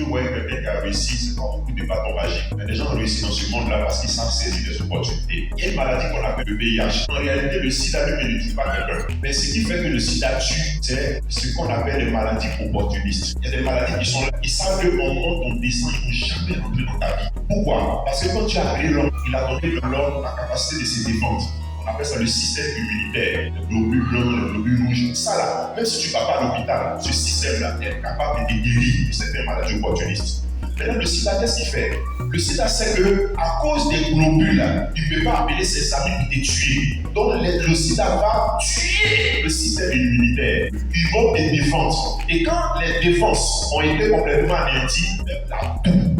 tu vois quelqu'un qui a réussi, c'est pas beaucoup de bâtons magiques. Mais les gens réussissent dans ce monde-là parce qu'ils savent saisir des opportunités. Il y a une maladie qu'on appelle le VIH. En réalité, le sida lui ne tue pas quelqu'un. Mais ce qui fait que le sida tue, c'est ce qu'on appelle les maladies opportunistes. Il y a des maladies qui sont là. Ils savent qu'au moment où on descend, ils ne vont jamais rentrer dans ta vie. Pourquoi? Parce que quand tu as appelé l'homme, il a donné à l'homme la capacité de se défendre. On appelle ça le système immunitaire, le globule blanc, le globule rouge. Ça là, même si tu ne vas pas à l'hôpital, ce système-là est capable de te guérir de certaines maladies opportunistes. Maintenant, le sida, qu'est-ce qu'il fait? Le sida, c'est qu'à cause des globules, là, il ne peut pas appeler ses amis pour te tuer. Donc, le sida va tuer le système immunitaire. Ils vont te défendre. Et quand les défenses ont été complètement anéanties, la toux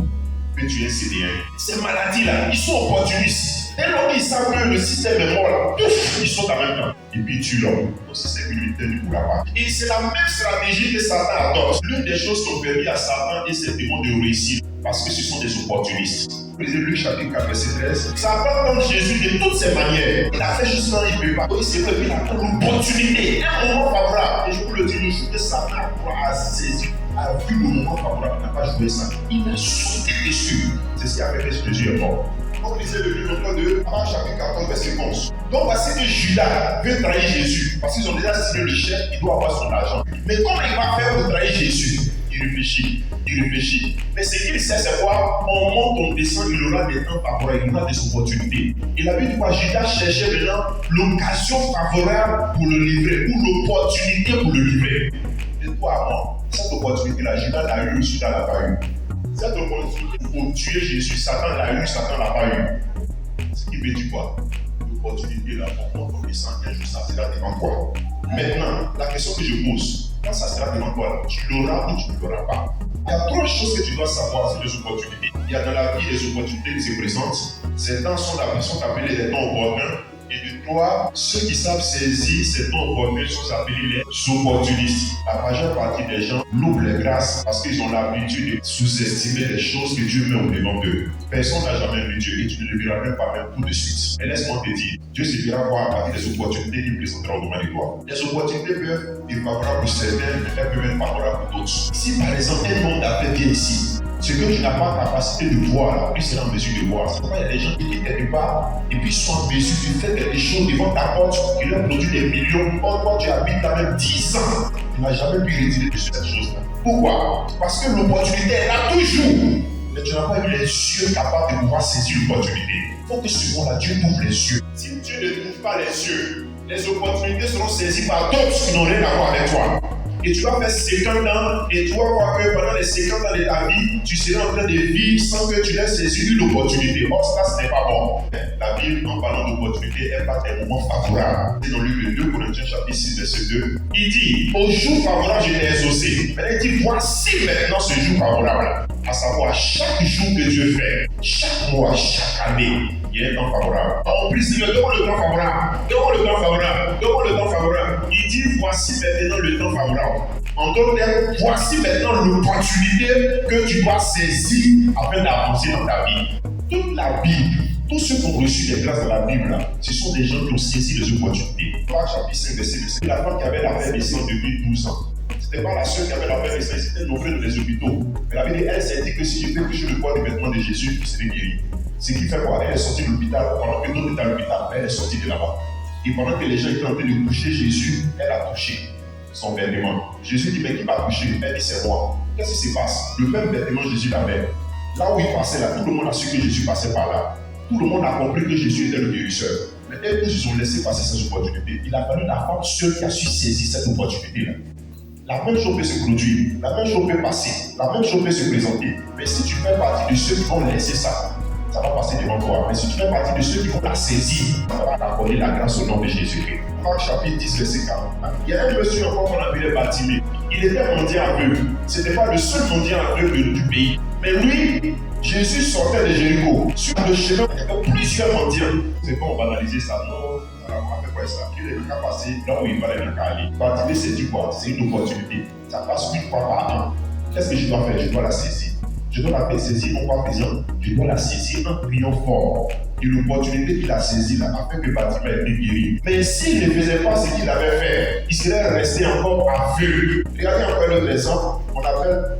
peut tuer un CD1. Ces maladies-là, ils sont opportunistes. Dès lors qu'ils savent que le système est mort là, ils sautent en même temps. Et puis ils tuent l'homme. Le système immunitaire ne pourra pas. Et c'est la même stratégie que Satan adopte. L'une des choses qui ont permis à Satan et ses démons de réussir, parce que ce sont des opportunistes. Lisez Luc chapitre 4, verset 13. Satan tente Jésus de toutes ses manières. Il a fait juste un, il ne peut pas. C'est vrai qu'il attend l'opportunité, un moment favorable. Et je vous le dis, le jour que Satan a saisi, a vu le moment favorable, il n'a pas joué ça. Il a sauté dessus. C'est ce qui a fait que Jésus est mort. Donc, lisez le livre de Marc chapitre 14, verset 11. Donc, voici que Judas veut trahir Jésus. Parce qu'ils ont déjà signé le chèque, il doit avoir son argent. Mais comment il va faire pour trahir Jésus? Il réfléchit. Mais ce qu'il sait, c'est quoi? On monte, on descend, il aura des temps favorables, il aura des opportunités. Il a vu quoi? Judas cherchait maintenant l'occasion favorable pour le livrer, ou l'opportunité pour le livrer. Et toi, avant, cette opportunité-là, Judas l'a eu, Judas l'a pas eu. Cette opportunité pour tuer Jésus, Satan l'a eu, Satan l'a pas eu. Ce qui veut dire quoi? L'opportunité là, pour qu'on descend un jour, ça sera devant toi. Maintenant, la question que je pose, quand ça sera devant toi, tu l'auras ou tu ne l'auras pas. Il y a trois choses que tu dois savoir sur les opportunités. Il y a dans la vie les opportunités qui se présentent. Ces temps sont appelés les temps opportuns. Et de toi, ceux qui savent saisir ces temps opportuns sont appelés les opportunistes. La majeure partie des gens louent les grâces parce qu'ils ont l'habitude de sous-estimer les choses que Dieu met au devant d'eux. Personne n'a jamais vu Dieu et tu ne le verras même pas même tout de suite. Mais laisse-moi te dire, Dieu se fera voir à partir des opportunités qu'il présentera au devant de toi. Les opportunités peuvent être favorables pour certains, mais elles peuvent être favorables pour d'autres. Si par exemple un monde a fait bien ici, ce que tu n'as pas la capacité de voir, là, puis c'est en mesure de voir. C'est pourquoi il y a des gens qui quittent quelque part et puis sont en mesure de faire quelque chose devant ta porte qui leur produit des millions. Or, toi, tu habites là même 10 ans. Tu n'as jamais pu retirer de cette chose-là. Pourquoi? Parce que l'opportunité est là toujours. Mais tu n'as pas eu les yeux capables de pouvoir saisir l'opportunité. Il faut que ce moment-là, Dieu t'ouvre les yeux. Si Dieu ne t'ouvre pas les yeux, les opportunités seront saisies par d'autres qui n'ont rien à voir avec toi. Et tu vas faire 50 ans et tu vas voir que pendant les 50 ans de ta vie, tu seras en train de vivre sans que tu aies saisi une opportunité. Or, ça, ce n'est pas bon. La Bible, en parlant d'opportunité, elle parle des moments favorables. C'est dans le livre de 2 Corinthiens, chapitre 6, verset 2. Il dit, au jour favorable, je t'ai exaucé. Maintenant, il dit, voici maintenant ce jour favorable. À savoir, chaque jour que Dieu fait, chaque mois, chaque année, il y a un temps favorable. On prie, Seigneur, donne-moi le temps favorable. Donne-moi le temps favorable. Donne-moi le temps favorable. Il dit, voici maintenant le temps favorable. En d'autres termes, voici maintenant l'opportunité que tu dois saisir afin d'avancer dans ta vie. Toute la Bible, tous ceux qui ont reçu des grâces dans la Bible, ce sont des gens qui ont saisi les opportunités. Marc chapitre 5, verset 2. La femme qui avait la paix des sang depuis 12 ans. Ce n'était pas la seule qui avait la paix des sang, c'était nombreux dans les hôpitaux. Mais la Bible, elle s'est dit que si je fais toucher le poids des vêtements de Jésus, je serai guéri. Ce qui fait quoi? Elle est sortie de l'hôpital pendant que d'autres étaient à l'hôpital, elle est sortie de là-bas. Et pendant que les gens étaient en train de toucher Jésus, elle a touché son vêtement. Jésus dit, mais qui m'a touché? Elle dit, c'est moi. Qu'est-ce qui se passe? Le même vêtement Jésus l'avait. Là où il passait, là, tout le monde a su que Jésus passait par là. Tout le monde a compris que Jésus était le guérisseur. Mais elles tous ont laissé passer cette opportunité. Il a fallu la femme seule qui a su saisir cette opportunité-là. La même chose peut se produire, la même chose peut passer, la même chose peut se présenter. Mais si tu fais partie de ceux qui vont laisser ça, ça va passer devant toi. Mais si tu fais partie de ceux qui vont la saisir, ça va t'accorder la grâce au nom de Jésus-Christ. Marc chapitre 10, verset 40. Il y a un monsieur encore qu'on appelait Bartimée. Il était mendiant aveugle. Ce n'était pas le seul mendiant aveugle du pays. Mais lui, Jésus sortait de Jéricho. Sur le chemin, il y avait plusieurs mendiants. C'est pas on va analyser ça. Non, on va faire quoi ça? Il est le cas passé là où il fallait le cas aller. Bartimée, c'est du quoi? C'est une opportunité. Ça passe une fois par an. Qu'est-ce que je dois faire? Je dois la saisir. Je dois la saisir non pas faisant, je dois la saisir en priant fort. Et l'opportunité qu'il a saisie là a fait que Bartimée ait été guéri. Mais s'il ne faisait pas ce qu'il avait fait, il serait resté encore aveugle. Regardez encore l'autre exemple, on appelle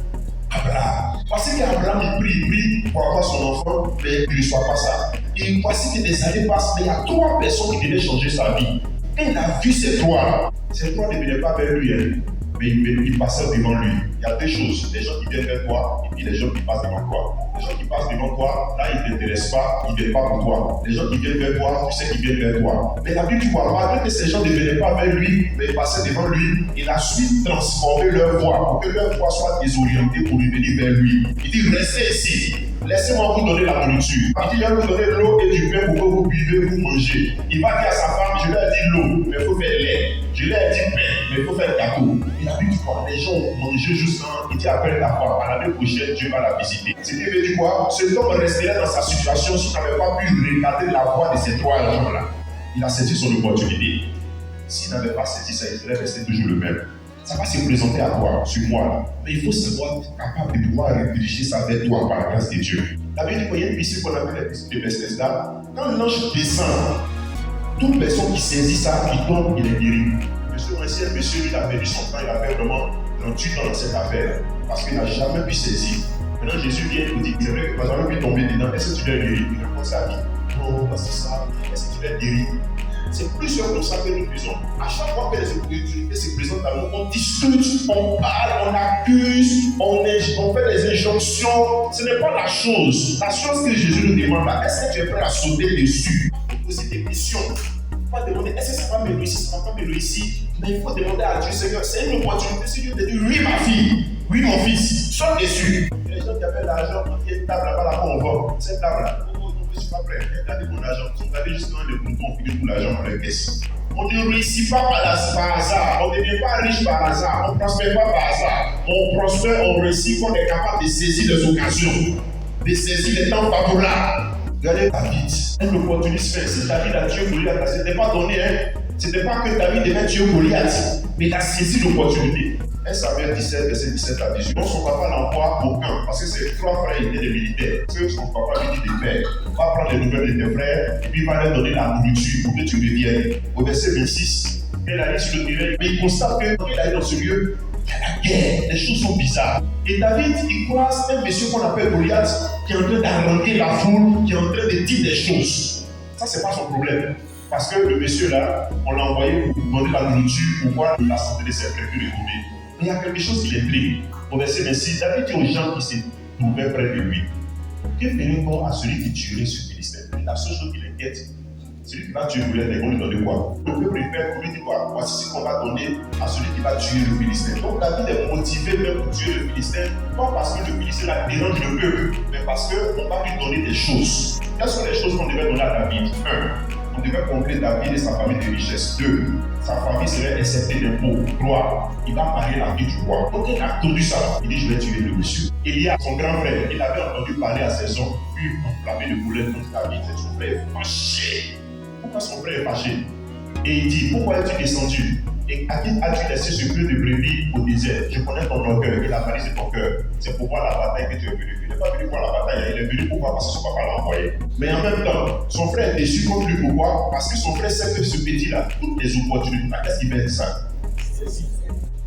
Abraham. Voici qu'Abraham il prie pour avoir son enfant, mais il ne reçoit pas ça. Et voici que des années passent, mais il y a 3 personnes qui devaient changer sa vie. Quand il a vu ces 3, ces 3 ne venaient pas vers lui, mais ils passaient devant lui. Il y a 2 choses. Les gens qui viennent vers toi, et puis les gens qui passent devant toi. Les gens qui passent devant toi, là, ils ne t'intéressent pas, ils ne viennent pas pour toi. Les gens qui viennent vers toi, tu sais qu'ils viennent vers toi. Mais la Bible, tu vois, malgré que ces gens ne venaient pas vers lui, mais ils passaient devant lui, il a su transformer leur voix pour que leur voix soit désorientée pour revenir vers lui. Il dit, restez ici. Laissez-moi vous donner la nourriture. Il dit, je vais vous donner l'eau et du pain pour que vous buvez, vous mangez. Il va dire à sa femme, je lui ai dit l'eau, mais il faut faire lait. Je lui ai dit pain, mais il faut faire gâteau. Il a vu quoi? Les gens ont mangé juste un. Il dit, après ta femme, à l'année prochaine, Dieu va la visiter. C'était veut dire quoi? Cet homme resterait dans sa situation s'il n'avait pas pu regarder la voix de ces 3 gens-là. Il a saisi son opportunité. S'il n'avait pas saisi ça, il serait resté toujours le même. Ça va se présenter à toi, sur moi là. Mais il faut savoir être capable de pouvoir rediriger ça vers toi par la grâce de Dieu. La Bible dit qu'il y a une piscine qu'on appelle la piscine de Bethesda. Quand l'ange descend, toute personne qui saisit ça, qui tombe, il est guéri. Monsieur Ancien, monsieur, il a perdu son temps, il a fait vraiment 38 ans dans cette affaire. Parce qu'il n'a jamais pu saisir. Maintenant, Jésus vient et nous dit, c'est vrai que tu n'as jamais pu tomber dedans. Est-ce que tu l'as guéri? Il répond ça à lui. Non, c'est ça. Est-ce que tu l'as guéri? C'est plusieurs comme ça que nous faisons. À chaque fois que les opportunités se présentent à nous, on discute, on parle, on accuse, on fait des injonctions. Ce n'est pas la chose. La chose que Jésus nous demande là, est-ce que tu es prêt à sauter dessus? Poser des questions. Pas demander, est-ce que ça va me réussir, ça va pas me réussir? Mais il faut demander à Dieu, Seigneur, c'est une opportunité. Si Dieu te dit, oui ma fille, oui mon fils, saute dessus. Les gens qui avaient l'argent, il y a une table là-bas, là-bas, on va. Cette table-là. Je ne suis pas prêt. Regardez mon argent. Si vous avez justement des boutons, on finit tout l'argent dans les caisses. On ne réussit pas par hasard. On ne devient pas riche par hasard. On ne prospère pas par hasard. On prospère, on réussit quand on est capable de saisir les occasions, de saisir les temps favorables. Regardez David. Un opportuniste fait. Si David a tué Goliath, ce n'était pas donné. Ce n'était pas que David devait tuer Goliath, mais il a saisi l'opportunité. 1 Samuel 17, verset 17 à 18. Donc son papa l'envoie au camp, parce que ses 3 frères étaient des militaires. Parce que son papa lui dit de faire, va prendre les nouvelles de tes frères, et puis il va leur donner la nourriture pour que tu reviennes. Au verset 26, il allait sur le terrain, mais il constate que quand il allait dans ce lieu, il y a la guerre, les choses sont bizarres. Et David, il croise un monsieur qu'on appelle Goliath, qui est en train d'arranger la foule, qui est en train de dire des choses. Ça, c'est pas son problème. Parce que le monsieur là, on l'a envoyé pour demander la nourriture, pour voir la santé de ses frères puis retrouver. Mais il y a quelque chose qui l'intrigue. Au verset 26, David dit aux gens qui se trouvaient près de lui, que ferait-on à celui qui tuerait ce Philistin? La seule chose qui l'inquiète, celui qui va tuer Goliath, ils vont lui donner quoi? Le peuple préfère pour lui dire quoi? Voici ce qu'on va donner à celui qui va tuer le Philistin. Donc David est motivé même pour tuer le Philistin, pas parce que le Philistin dérange le peuple, mais parce qu'on va lui donner des choses. Quelles sont les choses qu'on devait donner à David? 1. On devait combler David et sa famille de richesse. 2. Sa famille serait exceptée d'impôts. 3. Il va marier la fille du roi. Donc il a entendu ça. Il dit, je vais tuer le monsieur. Élia, son grand frère, il avait entendu parler à ses hommes, puis enflammé de boulettes contre David. C'est son frère fâché. Pourquoi son frère est fâché? Et il dit, pourquoi es-tu descendu? Et à qui as-tu laissé ce peu de brebis au désert? Je connais ton orgueil et la malice de ton cœur. C'est pour voir la bataille que tu es venu. Il n'est pas venu voir la bataille, il est venu pour voir parce que son papa l'a envoyé. Mais en même temps, son frère est déçu contre lui. Pourquoi? Parce que son frère sait que ce petit-là, toutes les opportunités, qu'est-ce qu'il fait de ça?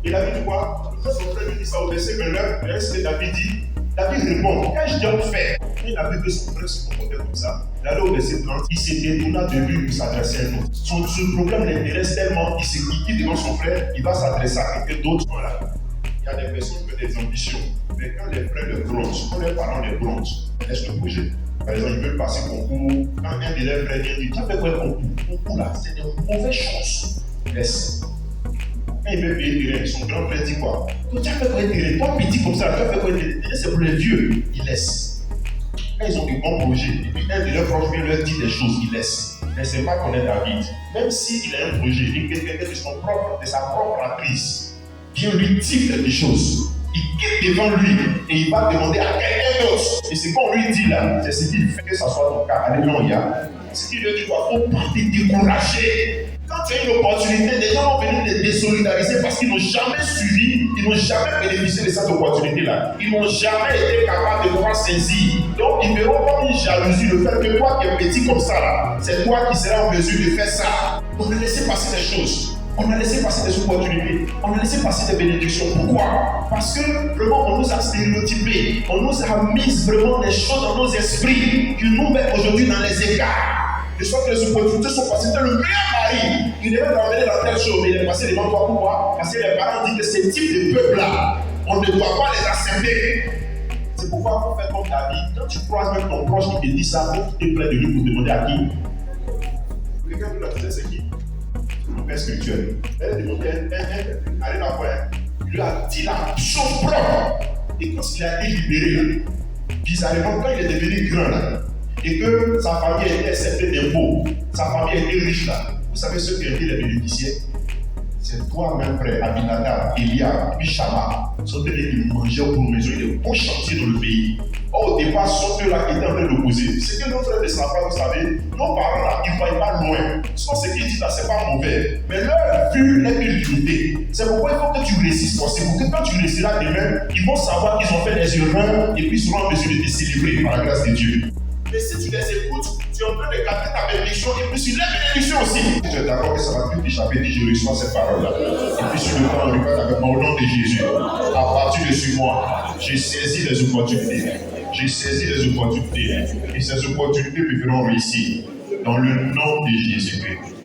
Il a dit quoi? Quand son frère lui dit ça au verset 29, ce que David dit, David répond, qu'ai-je donc fait? Il a vu que son frère se comportait comme ça. Il allait au verset 30, il s'est détourné de lui pour s'adresser à un autre. Ce problème l'intéresse tellement, il s'est quitté devant son frère, il va s'adresser à quelqu'un d'autre. Voilà. Il y a des personnes qui ont des ambitions, mais quand les frères le bronzent, quand les parents les bronzent, ils laissent le projet. Par exemple, ils veulent passer concours. Quand un de leurs frères vient dire, tu as fait quoi le concours? Concours là, c'est une mauvaise chose. Laisse. Quand il veut payer terrain, son grand frère dit quoi? Tu as fait quoi terrain? Toi, petit comme ça, tu as fait quoi terrain? C'est pour les vieux. Il laisse. Quand ils ont des bons projets, et puis un de leurs proches vient leur dire des choses, ils laissent. Mais c'est pas connaître David. Même s'il a un projet, et que quelqu'un de sa propre actrice vient lui dire quelque chose, il quitte devant lui et il va demander à quelqu'un d'autre. Et ce qu'on lui dit là, c'est ce qu'il fait, que ça soit ton cas. Alléluia. Ce qu'il lui dit, il ne faut pas te décourager. Quand tu as une opportunité, les gens vont venir te désolidariser parce qu'ils n'ont jamais suivi, ils n'ont jamais bénéficié de cette opportunité-là. Ils n'ont jamais été capables de pouvoir saisir. Donc, ils verront comme une jalousie le fait que toi qui es petit comme ça, là, c'est toi qui seras en mesure de faire ça. Donc, ne laissez passer les choses. On a laissé passer des opportunités, on a laissé passer des bénédictions. Pourquoi? Parce que vraiment on nous a stéréotypés, on nous a mis vraiment des choses dans nos esprits qui nous mettent aujourd'hui dans les écarts. De sorte que les opportunités sont passées. C'était le meilleur mari. Il devait ramener dans telle chose, mais il est passé devant toi. Pourquoi? Parce que les parents disent que ce type de peuple-là, on ne doit pas les accepter. C'est pourquoi il faut faire comme David. Quand tu croises même ton proche qui te dit ça, tu es près de lui pour demander à qui? Quelqu'un qui l'a dit, c'est qui? Le père spirituel. Elle a demandé, allez la voir. Il lui a dit la chose propre. Et quand il a été libéré, bizarrement, quand il est devenu grand, là, et que sa famille était acceptée d'impôts, sa famille était riche là. Vous savez ceux qui ont été les bénéficiaires? C'est toi-même, frère, Abinadab, Eliab, puis Shama. Sont des qui mangeaient pour maison, il y a des bons chantiers dans le pays. Or, au départ, ce sont eux-là qui étaient en train d'opposer. C'est que nos frères de Safra, vous savez, nos parents là, ils ne voient pas loin. Ce qu'ils disent là, c'est pas mauvais. Mais leur vue n'est que limitée. C'est pourquoi il faut que tu résistes possible. Pour que quand tu réussiras demain, ils vont savoir qu'ils ont fait des erreurs et puis seront en mesure de te célébrer par la grâce de Dieu. Mais si tu les écoutes, tu es en train de garder ta bénédiction et puis sur les bénédictions aussi. Tu es d'accord que ça va plus t'échapper si je reçois ces paroles-là. Et puis sur le temps, on répète avec moi au nom de Jésus. À partir de ce mois, j'ai saisi les opportunités. J'ai saisi les opportunités. Et ces opportunités me feront réussir. Dans le nom de Jésus-Christ.